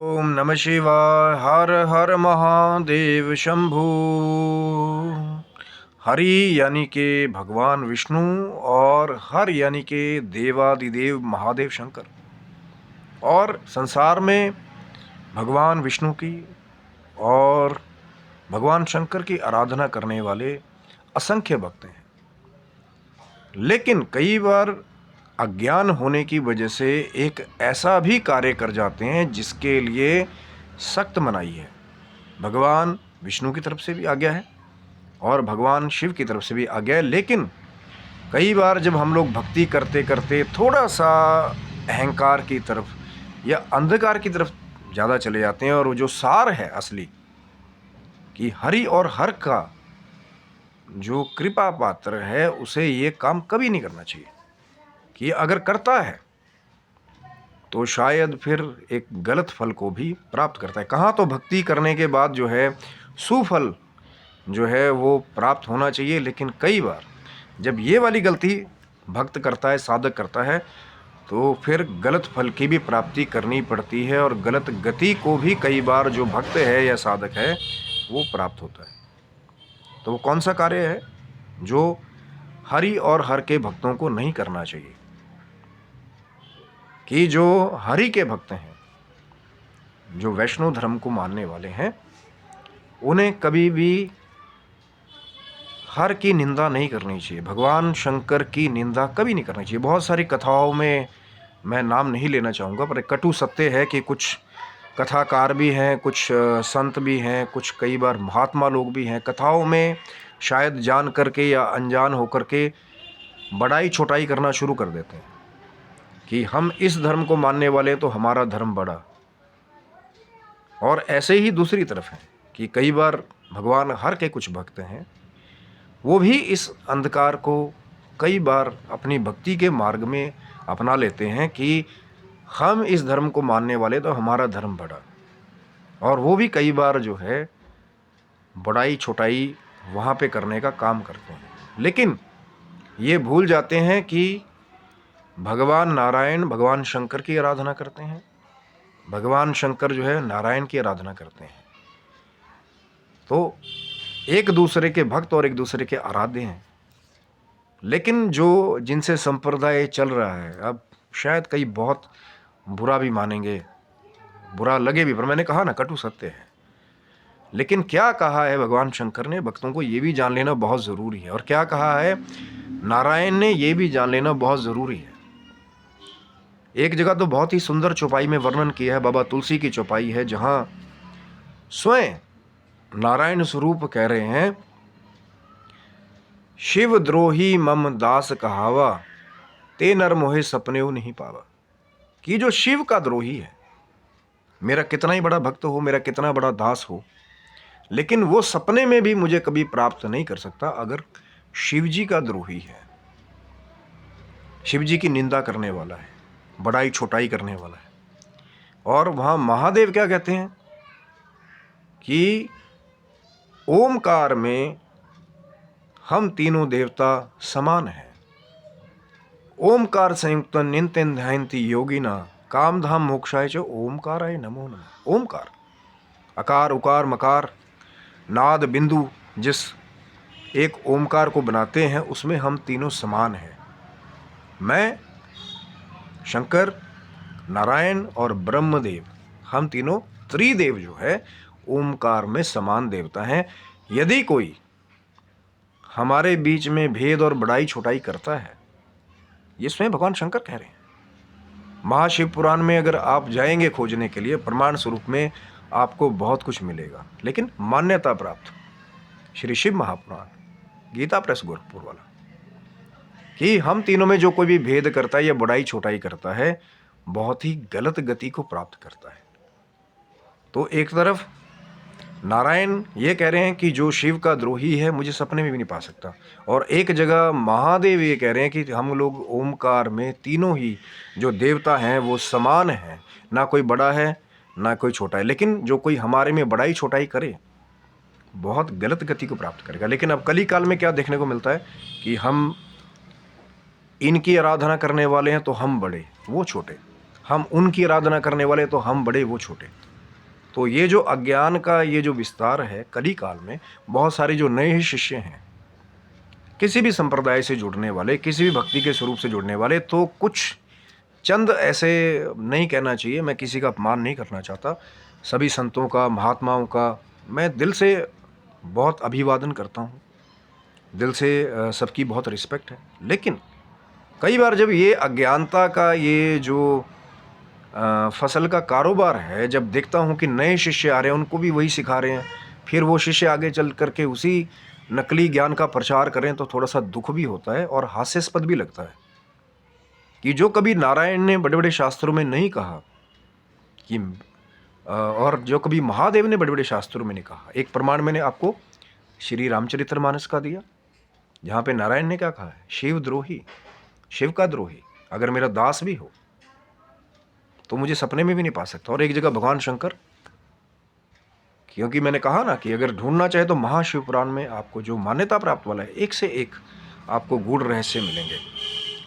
ओम नमः शिवाय। हर हर महादेव शंभू। हरि यानी के भगवान विष्णु और हर यानी के देवादिदेव महादेव शंकर। और संसार में भगवान विष्णु की और भगवान शंकर की आराधना करने वाले असंख्य भक्त हैं, लेकिन कई बार अज्ञान होने की वजह से एक ऐसा भी कार्य कर जाते हैं जिसके लिए सख्त मनाही है। भगवान विष्णु की तरफ से भी आज्ञा है और भगवान शिव की तरफ से भी आज्ञा है, लेकिन कई बार जब हम लोग भक्ति करते करते थोड़ा सा अहंकार की तरफ या अंधकार की तरफ ज़्यादा चले जाते हैं, और वो जो सार है असली कि हरि और हर का जो कृपा पात्र है उसे ये काम कभी नहीं करना चाहिए, कि अगर करता है तो शायद फिर एक गलत फल को भी प्राप्त करता है। कहाँ तो भक्ति करने के बाद जो है सुफल जो है वो प्राप्त होना चाहिए, लेकिन कई बार जब ये वाली गलती भक्त करता है, साधक करता है, तो फिर गलत फल की भी प्राप्ति करनी पड़ती है और गलत गति को भी कई बार जो भक्त है या साधक है वो प्राप्त होता है। तो वो कौन सा कार्य है जो हरि और हर के भक्तों को नहीं करना चाहिए? कि जो हरि के भक्त हैं, जो वैष्णव धर्म को मानने वाले हैं, उन्हें कभी भी हर की निंदा नहीं करनी चाहिए, भगवान शंकर की निंदा कभी नहीं करनी चाहिए। बहुत सारी कथाओं में मैं नाम नहीं लेना चाहूँगा, पर एक कटु सत्य है कि कुछ कथाकार भी हैं, कुछ संत भी हैं, कुछ कई बार महात्मा लोग भी हैं, कथाओं में शायद जान करके या अनजान होकर के बड़ाई छोटाई करना शुरू कर देते हैं कि हम इस धर्म को मानने वाले तो हमारा धर्म बड़ा। और ऐसे ही दूसरी तरफ है कि कई बार भगवान हर के कुछ भक्त हैं, वो भी इस अंधकार को कई बार अपनी भक्ति के मार्ग में अपना लेते हैं कि हम इस धर्म को मानने वाले तो हमारा धर्म बड़ा। और वो भी कई बार जो है बड़ाई छोटाई वहाँ पे करने का काम करते हैं, लेकिन ये भूल जाते हैं कि भगवान नारायण भगवान शंकर की आराधना करते हैं, भगवान शंकर जो है नारायण की आराधना करते हैं। तो एक दूसरे के भक्त और एक दूसरे के आराध्य हैं, लेकिन जो जिनसे संप्रदाय चल रहा है, अब शायद कई बहुत बुरा भी मानेंगे, बुरा लगे भी, पर मैंने कहा ना कटु सत्य है। लेकिन क्या कहा है भगवान शंकर ने, भक्तों को ये भी जान लेना बहुत ज़रूरी है। और क्या कहा है नारायण ने, ये भी जान लेना बहुत ज़रूरी है। एक जगह तो बहुत ही सुंदर चौपाई में वर्णन किया है, बाबा तुलसी की चौपाई है, जहाँ स्वयं नारायण स्वरूप कह रहे हैं, शिव द्रोही मम दास कहावा, ते नर मोहे सपने नहीं पावा। कि जो शिव का द्रोही है, मेरा कितना ही बड़ा भक्त हो, मेरा कितना बड़ा दास हो, लेकिन वो सपने में भी मुझे कभी प्राप्त नहीं कर सकता अगर शिव जी का द्रोही है, शिव जी की निंदा करने वाला है, बड़ाई छोटाई करने वाला है। और वहाँ महादेव क्या कहते हैं कि ओमकार में हम तीनों देवता समान हैं, ओमकार संयुक्त नित्य ध्यायन्ति योगिना, कामधाम मोक्षाय च ओमकाराय नमो नमः। ओमकार, अकार उकार मकार नाद बिंदु जिस एक ओमकार को बनाते हैं, उसमें हम तीनों समान हैं। मैं, शंकर, नारायण और ब्रह्मदेव, हम तीनों त्रिदेव जो है ओमकार में समान देवता हैं। यदि कोई हमारे बीच में भेद और बड़ाई छोटाई करता है, ये स्वयं भगवान शंकर कह रहे हैं। महाशिव पुराण में अगर आप जाएंगे खोजने के लिए, प्रमाण स्वरूप में आपको बहुत कुछ मिलेगा, लेकिन मान्यता प्राप्त श्री शिव महापुराण, गीता प्रेस गोरखपुर वाला, कि हम तीनों में जो कोई भी भेद करता है या बड़ाई छोटाई करता है, बहुत ही गलत गति को प्राप्त करता है। तो एक तरफ नारायण ये कह रहे हैं कि जो शिव का द्रोही है मुझे सपने में भी नहीं पा सकता, और एक जगह महादेव ये कह रहे हैं कि हम लोग ओमकार में तीनों ही जो देवता हैं वो समान हैं, ना कोई बड़ा है ना कोई छोटा है। लेकिन जो कोई हमारे में बड़ाई छोटाई करे बहुत गलत गति को प्राप्त करेगा। लेकिन अब कली काल में क्या देखने को मिलता है कि हम इनकी आराधना करने वाले हैं तो हम बड़े वो छोटे, हम उनकी आराधना करने वाले तो हम बड़े वो छोटे। तो ये जो अज्ञान का ये जो विस्तार है कली काल में, बहुत सारे जो नए ही शिष्य हैं, किसी भी संप्रदाय से जुड़ने वाले, किसी भी भक्ति के स्वरूप से जुड़ने वाले, तो कुछ चंद ऐसे, नहीं कहना चाहिए, मैं किसी का अपमान नहीं करना चाहता, सभी संतों का, महात्माओं का मैं दिल से बहुत अभिवादन करता हूँ, दिल से सबकी बहुत रिस्पेक्ट है। लेकिन कई बार जब ये अज्ञानता का ये जो फसल का कारोबार है, जब देखता हूँ कि नए शिष्य आ रहे हैं, उनको भी वही सिखा रहे हैं, फिर वो शिष्य आगे चल करके उसी नकली ज्ञान का प्रचार करें, तो थोड़ा सा दुख भी होता है और हास्यास्पद भी लगता है कि जो कभी नारायण ने बड़े बड़े शास्त्रों में नहीं कहा कि और जो कभी महादेव ने बड़े बड़े शास्त्रों में नहीं कहा। एक प्रमाण मैंने आपको श्री रामचरितमानस का दिया, जहाँ पे नारायण ने क्या कहा है, शिव द्रोही, शिव का द्रोही अगर मेरा दास भी हो तो मुझे सपने में भी नहीं पा सकता। और एक जगह भगवान शंकर, क्योंकि मैंने कहा ना कि अगर ढूंढना चाहे तो महाशिव पुराण में आपको जो मान्यता प्राप्त वाला है, एक से एक आपको गूढ़ रहस्य मिलेंगे,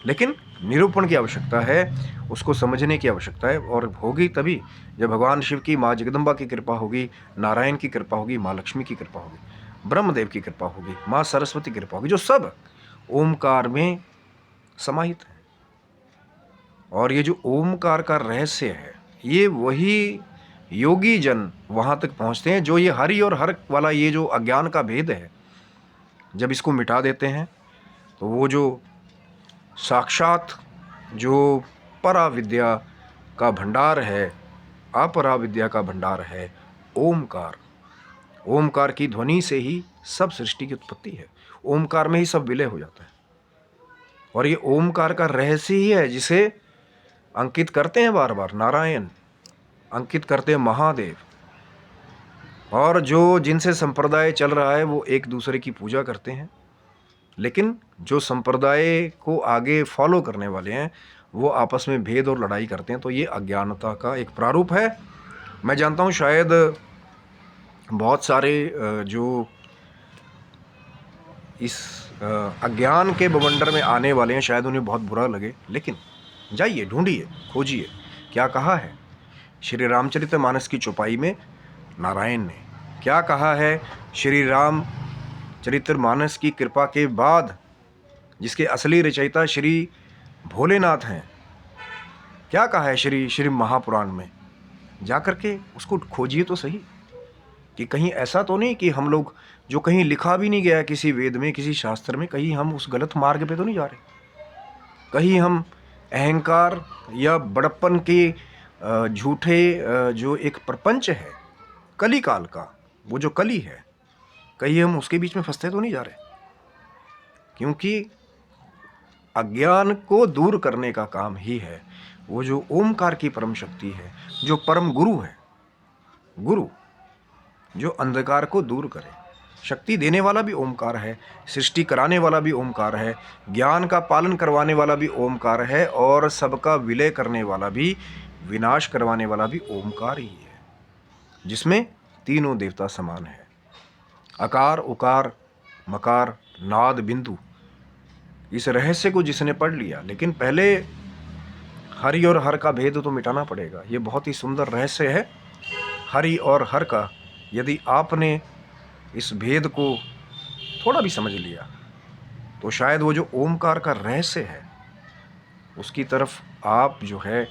लेकिन निरूपण की आवश्यकता है, उसको समझने की आवश्यकता है। और होगी तभी जब भगवान शिव की, माँ जगदम्बा की कृपा होगी, नारायण की कृपा होगी, माँ लक्ष्मी की कृपा होगी, ब्रह्मदेव की कृपा होगी, माँ सरस्वती की कृपा होगी, जो सब ओमकार में समाहित है। और ये जो ओमकार का रहस्य है, ये वही योगी जन वहाँ तक पहुँचते हैं जो ये हरि और हर वाला ये जो अज्ञान का भेद है, जब इसको मिटा देते हैं तो वो जो साक्षात जो पराविद्या का भंडार है, अपरा विद्या का भंडार है, ओमकार, ओमकार की ध्वनि से ही सब सृष्टि की उत्पत्ति है, ओमकार में ही सब विलय हो जाता है। और ये ओमकार का रहस्य ही है जिसे अंकित करते हैं बार बार नारायण, अंकित करते हैं महादेव, और जो जिनसे संप्रदाय चल रहा है वो एक दूसरे की पूजा करते हैं, लेकिन जो संप्रदाय को आगे फॉलो करने वाले हैं वो आपस में भेद और लड़ाई करते हैं। तो ये अज्ञानता का एक प्रारूप है। मैं जानता हूँ शायद बहुत सारे जो इस अज्ञान के बवंडर में आने वाले हैं, शायद उन्हें बहुत बुरा लगे, लेकिन जाइए, ढूंढिए, खोजिए क्या कहा है श्री रामचरितमानस की चौपाई में नारायण ने, क्या कहा है श्री रामचरितमानस की कृपा के बाद जिसके असली रचयिता श्री भोलेनाथ हैं, क्या कहा है श्री महापुराण में। जा करके उसको खोजिए तो सही, कि कहीं ऐसा तो नहीं कि हम लोग, जो कहीं लिखा भी नहीं गया किसी वेद में, किसी शास्त्र में, कहीं हम उस गलत मार्ग पे तो नहीं जा रहे, कहीं हम अहंकार या बड़प्पन के झूठे जो एक प्रपंच है कली काल का, वो जो कली है, कहीं हम उसके बीच में फंसते तो नहीं जा रहे। क्योंकि अज्ञान को दूर करने का काम ही है वो जो ओमकार की परम शक्ति है, जो परम गुरु है, गुरु जो अंधकार को दूर करे। शक्ति देने वाला भी ओमकार है, सृष्टि कराने वाला भी ओमकार है, ज्ञान का पालन करवाने वाला भी ओमकार है, और सबका विलय करने वाला भी, विनाश करवाने वाला भी ओमकार ही है, जिसमें तीनों देवता समान है, अकार, उकार, मकार, नाद, बिंदु। इस रहस्य को जिसने पढ़ लिया, लेकिन पहले हरि और हर का भेद तो मिटाना पड़ेगा। ये बहुत ही सुंदर रहस्य है हरि और हर का। यदि आपने इस भेद को थोड़ा भी समझ लिया तो शायद वो जो ओमकार का रहस्य है उसकी तरफ आप जो है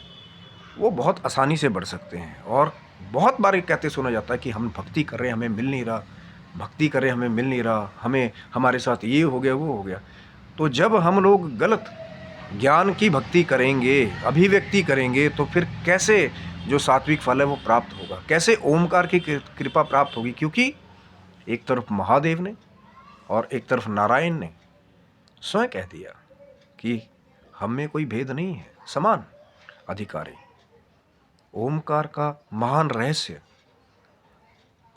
वो बहुत आसानी से बढ़ सकते हैं। और बहुत बार कहते सुना जाता है कि हम भक्ति कर रहे हैं, हमें मिल नहीं रहा, भक्ति कर रहे हैं, हमें मिल नहीं रहा, हमें, हमारे साथ ये हो गया, वो हो गया। तो जब हम लोग गलत ज्ञान की भक्ति करेंगे, अभिव्यक्ति करेंगे, तो फिर कैसे जो सात्विक फल है वो प्राप्त होगा, कैसे ओमकार की कृपा प्राप्त होगी। क्योंकि एक तरफ महादेव ने और एक तरफ नारायण ने स्वयं कह दिया कि हम में कोई भेद नहीं है, समान अधिकारी। ओमकार का महान रहस्य,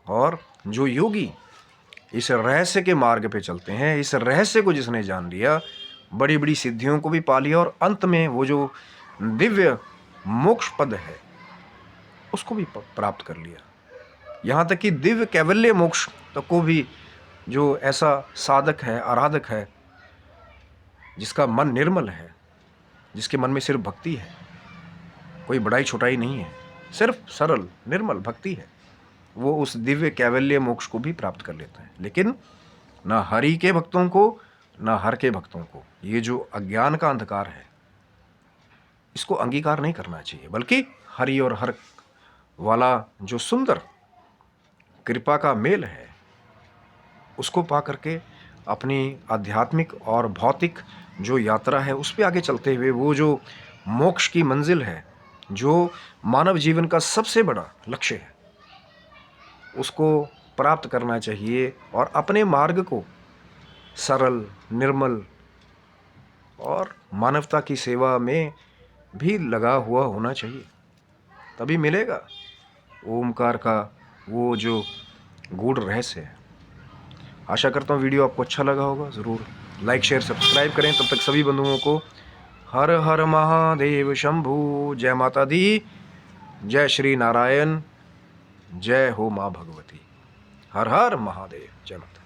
और जो योगी इस रहस्य के मार्ग पे चलते हैं, इस रहस्य को जिसने जान लिया, बड़ी बड़ी सिद्धियों को भी पा लिया, और अंत में वो जो दिव्य मोक्ष पद है उसको भी प्राप्त कर लिया। यहाँ तक कि दिव्य कैवल्य मोक्ष तक को भी जो ऐसा साधक है, आराधक है, जिसका मन निर्मल है, जिसके मन में सिर्फ भक्ति है, कोई बड़ाई छोटाई नहीं है, सिर्फ सरल निर्मल भक्ति है, वो उस दिव्य कैवल्य मोक्ष को भी प्राप्त कर लेते हैं। लेकिन ना हरि के भक्तों को, ना हर के भक्तों को ये जो अज्ञान का अंधकार है, इसको अंगीकार नहीं करना चाहिए, बल्कि हरि और हर वाला जो सुंदर कृपा का मेल है, उसको पा करके अपनी आध्यात्मिक और भौतिक जो यात्रा है उस पे आगे चलते हुए वो जो मोक्ष की मंजिल है, जो मानव जीवन का सबसे बड़ा लक्ष्य है, उसको प्राप्त करना चाहिए और अपने मार्ग को सरल, निर्मल और मानवता की सेवा में भी लगा हुआ होना चाहिए। तभी मिलेगा ओमकार का वो जो गूढ़ रहस्य है। आशा करता हूँ वीडियो आपको अच्छा लगा होगा। ज़रूर लाइक शेयर सब्सक्राइब करें। तब तक सभी बंधुओं को हर हर महादेव शंभू। जय माता दी, जय श्री नारायण, जय हो माँ भगवती। हर हर महादेव। जय माता।